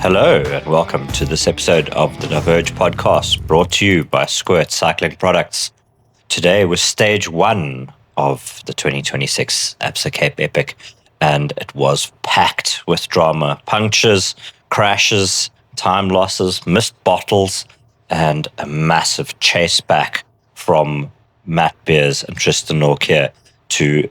Hello and welcome to this episode of the Diverge podcast, brought to you by Squirt Cycling Products. Today was stage one of the 2026 Absa Cape Epic, and it was packed with drama, punctures, crashes, time losses, missed bottles, and a massive chase back from Matt Beers and Tristan Nortje to,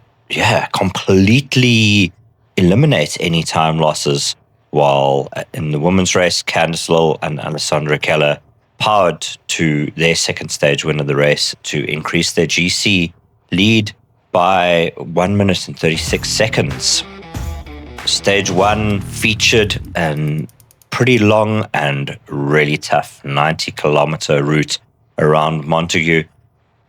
completely eliminate any time losses. While in the women's race, Candice, Lill and Alessandra Keller powered to their second stage win of the race to increase their GC lead by 1 minute and 36 seconds. Stage one featured a pretty long and really tough 90-kilometer route around Montague,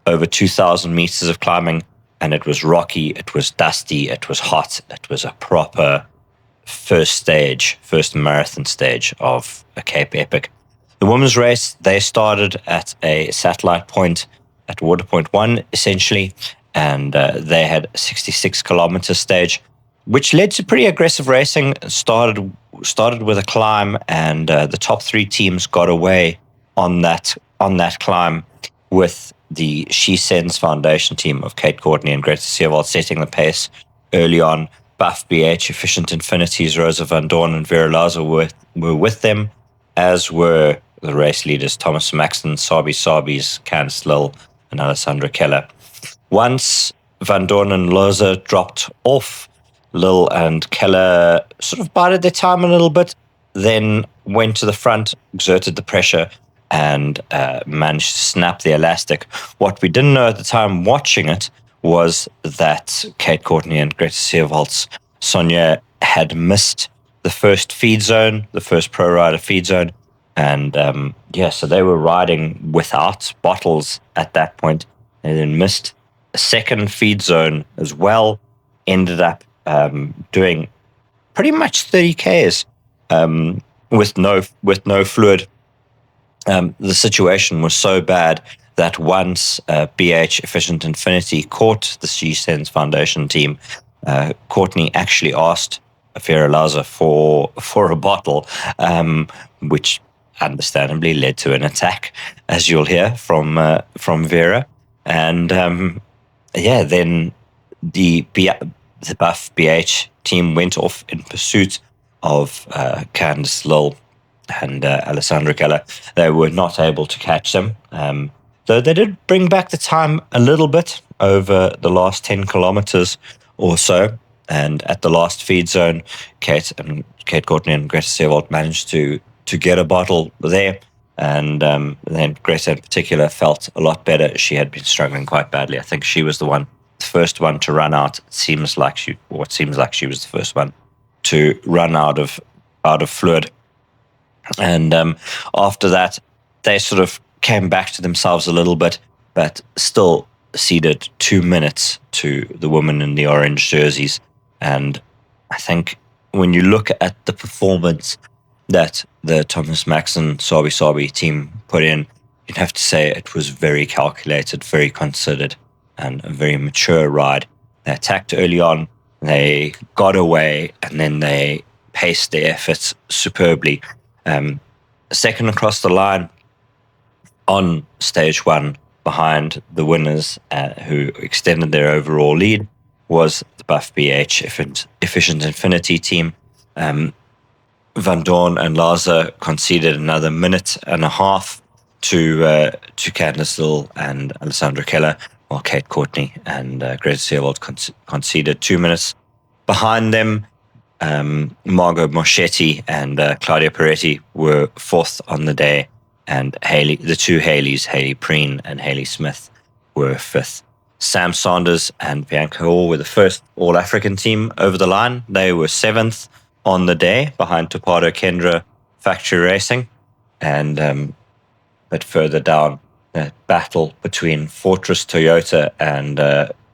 over 2,000 meters of climbing, and it was rocky, it was dusty, it was hot, it was a proper first marathon stage of a Cape Epic. The women's race, they started at a satellite point at Water Point 1, essentially, and they had a 66-kilometer stage, which led to pretty aggressive racing. Started with a climb, and the top three teams got away on that climb, with the She Sends Foundation team of Courtney and Greta Seiwald setting the pace early on. Buff BH, Efficient Infinity's Rosa van Doorn and Vera were with them, as were the race leaders Thomas Maxton, Sabi's, Candice, Lill and Alessandra Keller. Once van Doorn and Rosa dropped off, Lill and Keller sort of bided their time a little bit, then went to the front, exerted the pressure, and managed to snap the elastic. What we didn't know at the time watching it was that Courtney and Greta Seiwald's Sonia had missed the first feed zone, the first pro rider feed zone. And so they were riding without bottles at that point, and then missed a second feed zone as well. Ended up doing pretty much 30 Ks with no fluid. The situation was so bad that once BH Efficient Infiniti caught the She Sends Foundation team, Courtney actually asked Vera for a bottle, which understandably led to an attack, as you'll hear from Vera. And then the Buff BH team went off in pursuit of Candice, Lill and Alessandra Keller. They were not able to catch them. Though they did bring back the time a little bit over the last 10 kilometers or so. And at the last feed zone, Courtney and Greta Seiwald managed to get a bottle there. And then Greta in particular felt a lot better. She had been struggling quite badly. I think she was the first one to run out. It seems like she was the first one to run out of fluid. And after that, they sort of came back to themselves a little bit, but still ceded 2 minutes to the women in the orange jerseys. And I think when you look at the performance that the Thomas Maxton Sabi team put in, you'd have to say it was very calculated, very considered, and a very mature ride. They attacked early on, they got away, and then they paced their efforts superbly. Second across the line on stage one, behind the winners who extended their overall lead, was the Buff BH Efficient Infiniti team. Van Doorn and Rosa conceded another minute and a half to Candice, Lill and Alessandra Keller, while Courtney and Greta Seiwald conceded 2 minutes. Behind them, Margot Moschetti and Claudia Peretti were fourth on the day, and the two Haleys, Haley Preen and Haley Smith, were fifth. Sam Saunders and Bianca Hall were the first All-African team over the line. They were seventh on the day, behind Topado Kendra Factory Racing. And but further down, the battle between Fortress Toyota and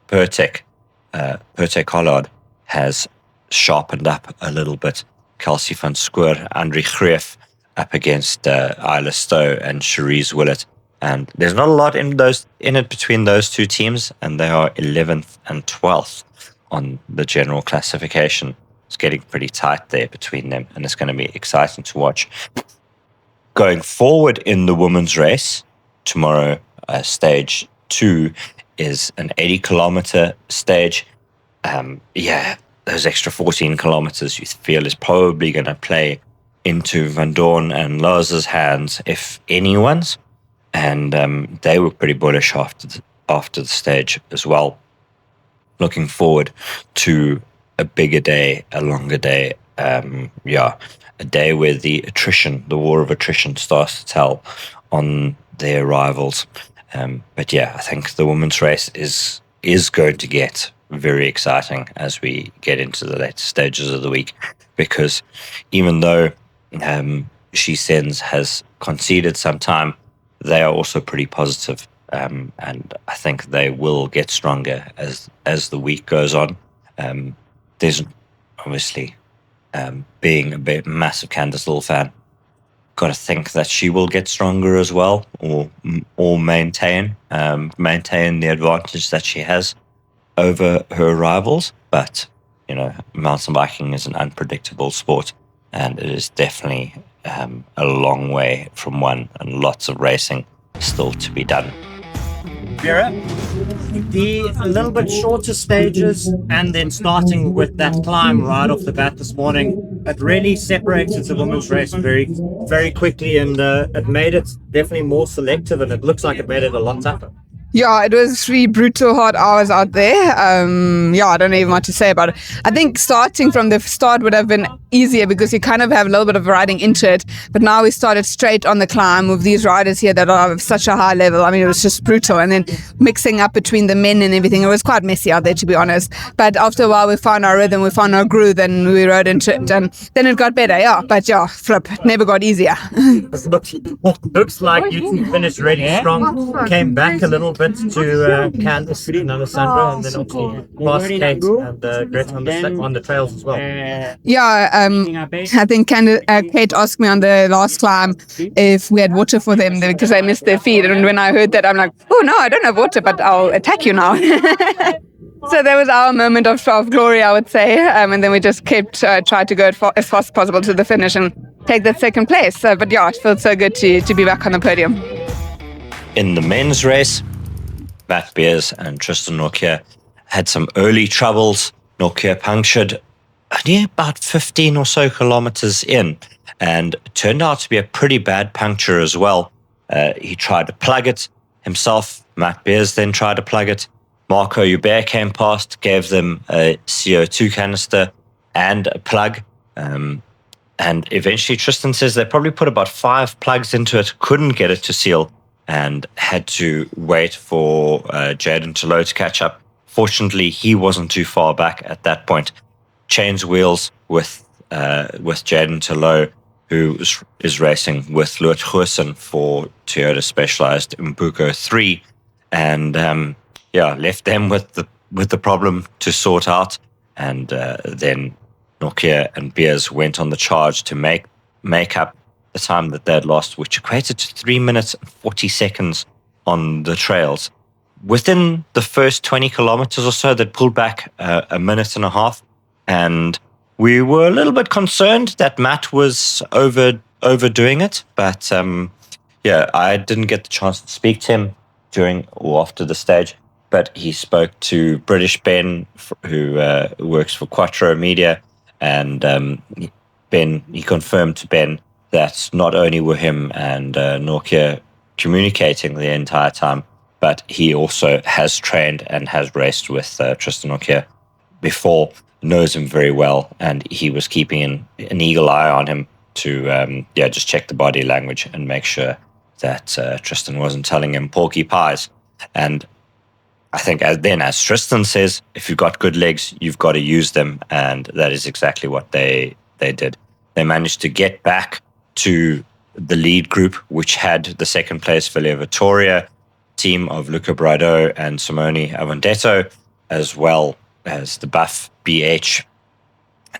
Pertec Collard has sharpened up a little bit. Kelsey van Square, Andre Greef up against Isla Stowe and Cherise Willett. And there's not a lot in it between those two teams, and they are 11th and 12th on the general classification. it's getting pretty tight there between them, and it's going to be exciting to watch. Going forward in the women's race, tomorrow, stage 2 is an 80-kilometer stage. Those extra 14 kilometers you feel is probably going to play into Van Doorn and Rosa's hands, if anyone's. And they were pretty bullish after the stage as well. Looking forward to a bigger day, a longer day. A day where the war of attrition starts to tell on their rivals. I think the women's race is going to get very exciting as we get into the later stages of the week, because even though She Sends has conceded some time, they are also pretty positive, and I think they will get stronger as the week goes on. There's obviously, being a massive Candice Lill fan, got to think that she will get stronger as well, or maintain the advantage that she has over her rivals. But mountain biking is an unpredictable sport, and it is definitely a long way from one, and lots of racing still to be done. Vera, the a little bit shorter stages, and then starting with that climb right off the bat this morning, it really separated the women's race very, very quickly, and it made it definitely more selective, and it looks like it made it a lot tougher. Yeah, it was 3 brutal hard hours out there. I don't even know what to say about it. I think starting from the start would have been easier because you kind of have a little bit of riding into it. But now we started straight on the climb with these riders here that are of such a high level. I mean, it was just brutal. And then mixing up between the men and everything, it was quite messy out there, to be honest. But after a while, we found our rhythm, we found our groove, and we rode into it. And then it got better, yeah. But flip, it never got easier. Looks like you finished really strong, came back a little bit to Candice and Alessandra, and then obviously past Kate and Greta on the trails as well. I think Kate asked me on the last climb if we had water for them because they missed their feed, and when I heard that, I'm like, oh no, I don't have water, but I'll attack you now. So that was our moment of glory, I would say, and then we just kept trying to go as fast as possible to the finish and take that second place. But it feels so good to be back on the podium. In the men's race, Matt Beers and Tristan Nortje had some early troubles. Nortje punctured only about 15 or so kilometers in, and it turned out to be a pretty bad puncture as well. He tried to plug it himself. Matt Beers then tried to plug it. Marco Hubert came past, gave them a CO2 canister and a plug. And eventually Tristan says they probably put about 5 plugs into it, couldn't get it to seal, and had to wait for Jaden Tolo to catch up. Fortunately, he wasn't too far back at that point. Changed wheels with Jaden Tolo, who is racing with Louis Goosen for Toyota Specialized Imbuko 3, and left them with the problem to sort out. And then Nortje and Beers went on the charge to make up the time that they had lost, which equated to 3 minutes and 40 seconds on the trails. Within the first 20 kilometers or so, they pulled back a minute and a half, and we were a little bit concerned that Matt was overdoing it. But I didn't get the chance to speak to him during or after the stage, but he spoke to British Ben, who works for Quattro Media, and he confirmed to Ben that not only were him and Nortje communicating the entire time, but he also has trained and has raced with Tristan Nortje before, knows him very well, and he was keeping an eagle eye on him to just check the body language and make sure that Tristan wasn't telling him porky pies. And I think as Tristan says, if you've got good legs, you've got to use them, and that is exactly what they did. They managed to get back to the lead group, which had the second place Willier Vitoria, team of Luca Braido and Simone Avondetto, as well as the Buff BH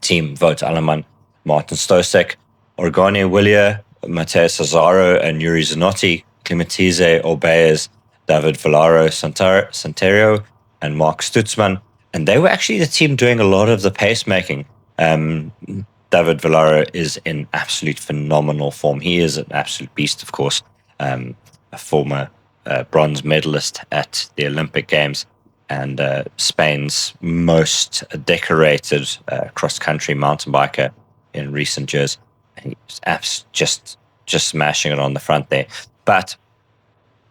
team, Wout Alleman, Martin Stosek, Orgone Willier, Matteo Cesaro and Yuri Zanotti, Klimatiza Orbea's David Villaro Santario and Mark Stutzman. And they were actually the team doing a lot of the pacemaking Um, David Villaro is in absolute phenomenal form. He is an absolute beast, of course. A former bronze medalist at the Olympic Games and Spain's most decorated cross-country mountain biker in recent years. He's just smashing it on the front there. But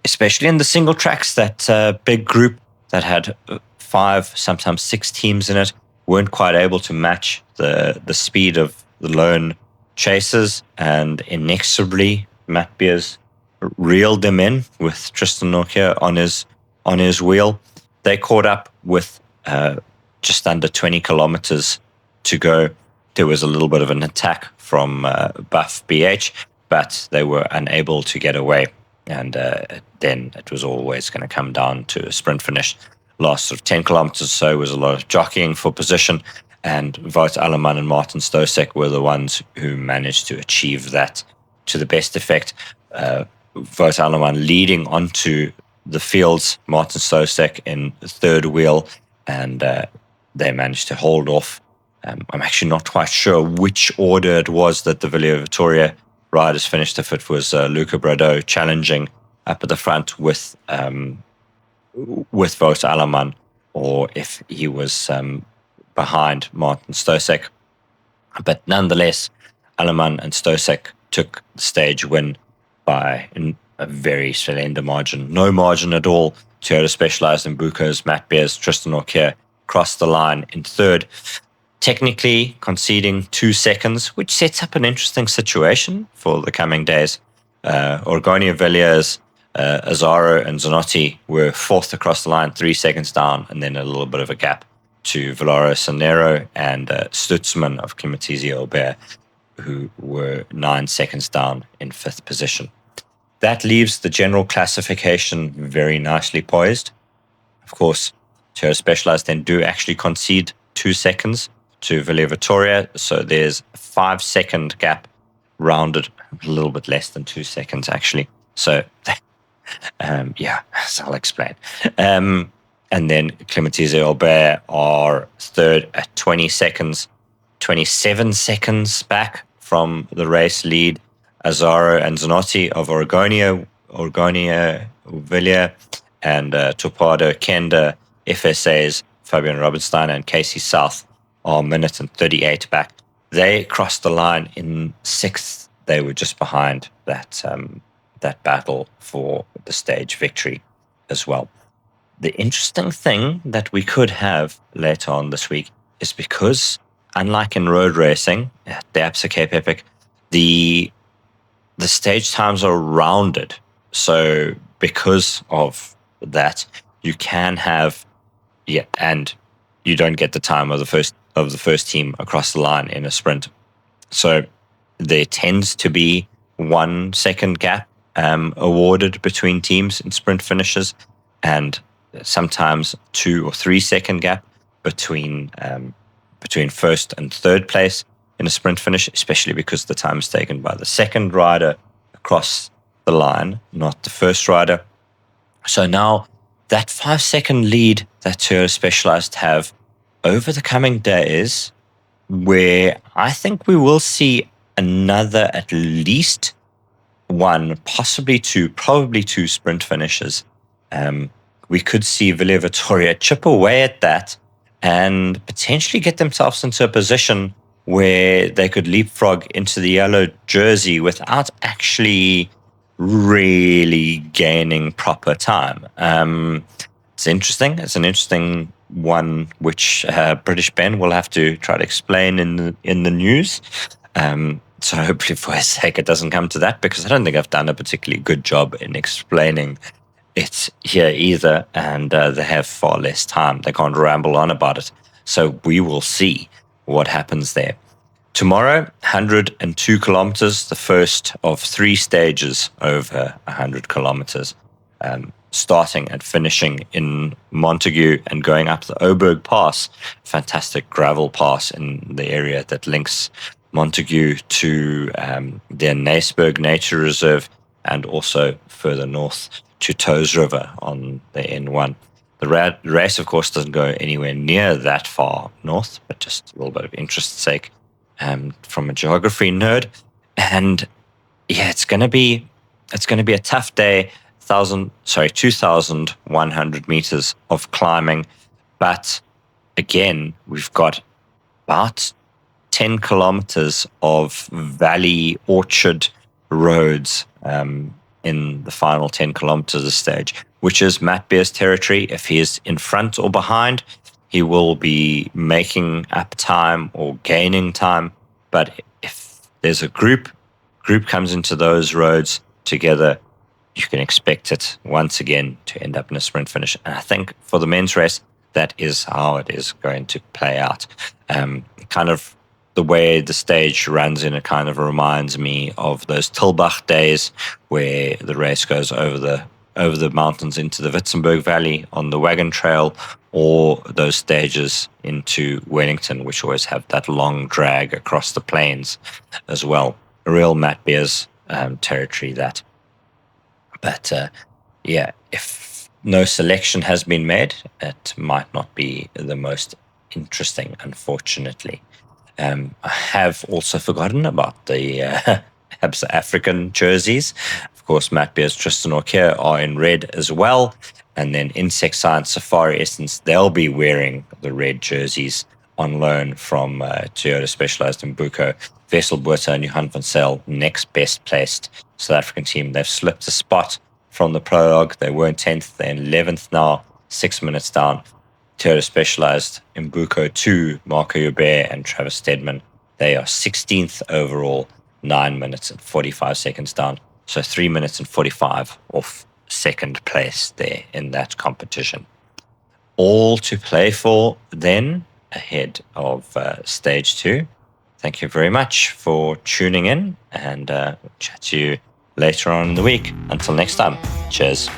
especially in the single tracks, that big group that had 5, sometimes 6 teams in it, weren't quite able to match the speed of the lone chasers, and inexorably Matt Beers reeled them in with Tristan Nortje on his wheel. They caught up with just under 20 kilometers to go. There was a little bit of an attack from Buff BH, but they were unable to get away. And then it was always going to come down to a sprint finish. Last sort of 10 kilometers or so was a lot of jockeying for position, and Wout Alleman and Martin Stosek were the ones who managed to achieve that to the best effect. Wout Alleman leading onto the fields, Martin Stosek in third wheel, and they managed to hold off. I'm actually not quite sure which order it was that the Willier Vitoria riders finished, if it was Luca Brado challenging up at the front with Wout Alleman, or if he was behind Martin Stosek. But nonetheless, Alleman and Stosek took the stage win by a very slender margin. No margin at all. Toyota Specialized Imbuko's Matt Beers, Tristan Nortje crossed the line in third, technically conceding 2 seconds, which sets up an interesting situation for the coming days. Orgonia Villiers, Azzaro and Zanotti were fourth across the line, 3 seconds down, and then a little bit of a gap to Villaro Sanero and Stutzman of Klimatiza Orbea, who were 9 seconds down in fifth position. That leaves the general classification very nicely poised. Of course, Toyota Specialized then do actually concede 2 seconds to Willier Vitoria, so there's a 5-second gap, rounded a little bit less than 2 seconds actually. So, as I'll explain. And then Klimatiza Orbea are third at 20 seconds, 27 seconds back from the race lead. Azzaro and Zanotti of Orgonia Villiers, and Topado, Kenda, FSA's Fabian Robinstein and Casey South are a minute and 38 back. They crossed the line in sixth. They were just behind that battle for the stage victory as well. The interesting thing that we could have later on this week is, because unlike in road racing at the Absa Cape Epic, the stage times are rounded. So because of that, you can have, and you don't get the time of the first team across the line in a sprint. So there tends to be 1 second gap awarded between teams in sprint finishes, and sometimes 2 or 3 second gap between first and third place in a sprint finish, especially because the time is taken by the second rider across the line, not the first rider. So now that 5-second lead that Toyota Specialized have over the coming days, where I think we will see another at least 1, possibly 2, probably 2 sprint finishes. We could see Willier Vitoria chip away at that and potentially get themselves into a position where they could leapfrog into the yellow jersey without actually really gaining proper time. It's interesting. It's an interesting one, which British Ben will have to try to explain in the news. So hopefully for his sake it doesn't come to that, because I don't think I've done a particularly good job in explaining it here either, and they have far less time. They can't ramble on about it. So we will see what happens there. Tomorrow, 102 kilometers, the first of 3 stages over 100 kilometers, starting and finishing in Montague and going up the Oberg Pass, fantastic gravel pass in the area that links Montague to the Naceberg Nature Reserve, and also further north to Toes River on the N1. The race, of course, doesn't go anywhere near that far north, but just a little bit of interest's sake from a geography nerd. And yeah, it's going to be a tough day. 2,100 meters of climbing, but again, we've got about 10 kilometers of valley orchard roads in the final 10 kilometers of the stage, which is Matt Beer's territory. If he is in front or behind, he will be making up time or gaining time. But if there's a group comes into those roads together, you can expect it once again to end up in a sprint finish. And I think for the men's race, that is how it is going to play out. Kind of the way the stage runs in, it kind of reminds me of those Tilbach days where the race goes over the mountains into the Witzenberg Valley on the wagon trail, or those stages into Wellington, which always have that long drag across the plains as well. A real Matt Beers territory, that. But yeah, if no selection has been made, it might not be the most interesting, unfortunately. I have also forgotten about the Absa African jerseys. Of course, Matt Beers, Tristan Nortje are in red as well. And then Insect Science, Safari Essence, they'll be wearing the red jerseys on loan from Toyota Specialized Imbuko. Wessel Botha and Johan van Zyl, next best placed South African team. They've slipped a spot from the prologue. They weren't 10th, they're 11th now, 6 minutes down. Toyota Specialized Imbuko 2, Marco Hubert and Travis Stedman. They are 16th overall, 9 minutes and 45 seconds down. So 3 minutes and 45 off second place there in that competition. All to play for then ahead of stage 2. Thank you very much for tuning in, and we'll chat to you later on in the week. Until next time, cheers.